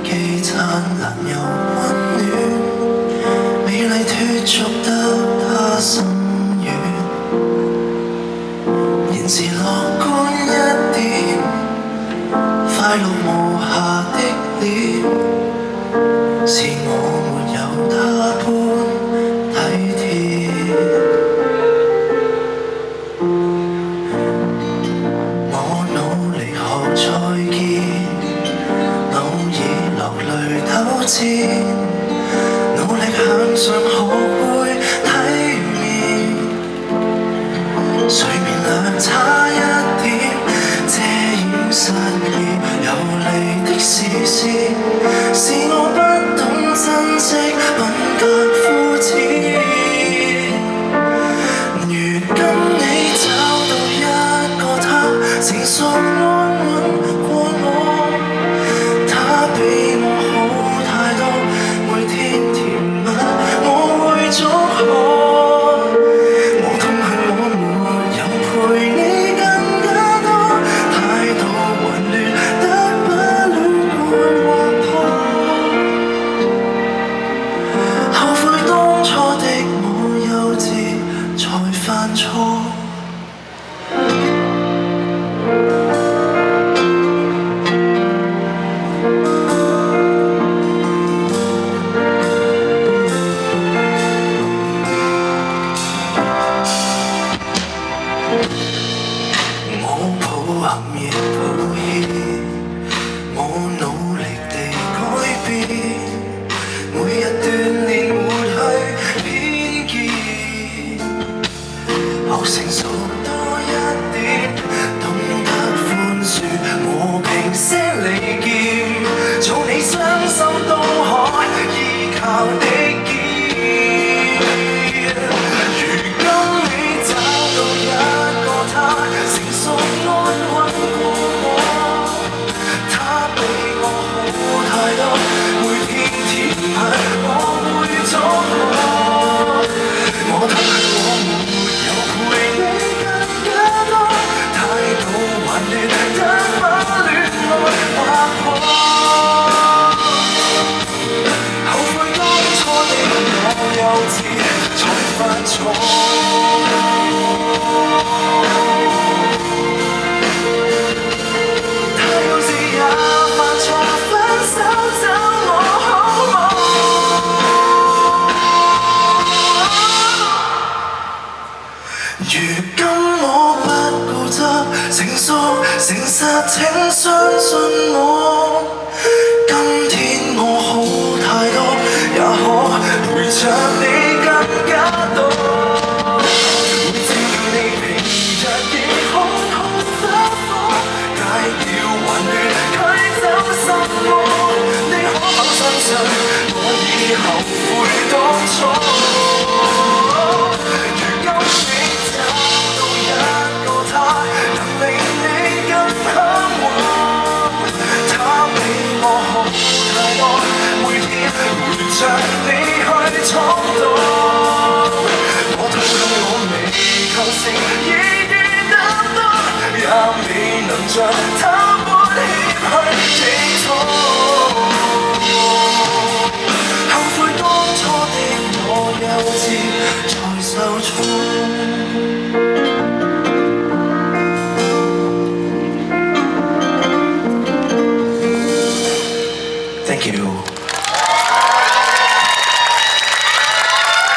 既燦爛又溫暖，美麗脫俗得他心軟，然是樂觀一點，快樂無瑕的臉，是我沒有他般體貼。我努力學再見，偶爾落淚糾纏，努力向上學會體面，睡眠量差一點，遮掩失意游離的視線，是我不懂珍惜，品格膚淺。如今你找到一個他，成熟安穩過我，他比我好太多，每天甜蜜我會祝賀。我痛恨我沒有陪你更加多，態度混亂得不戀愛劃破，後悔當初的我幼稚才犯錯。我抱憾亦抱歉，我努力地改變，每日鍛鍊抹去偏見，學成熟多一點，懂得寬恕和平些利劍，做你傷心都可依靠的肩。如今你找到一個他，成熟安穩過我，他比我好太多，每天甜蜜我會祝賀。我痛恨我沒有陪你更加多，態度還亂得把戀愛劃破，後悔當初的我幼稚才犯錯。如今我不固執，成熟誠實，請相信我。今天我好太多，也可陪着你更加多。會知你平日亦空空花火，戒掉混亂，驅走心魔。你可否相信我已後悔當初？着你去闖蕩，我痛恨我未構成已遇得多，也未能像他般謙虛認錯。後悔當初的我幼稚才受挫。Thank you.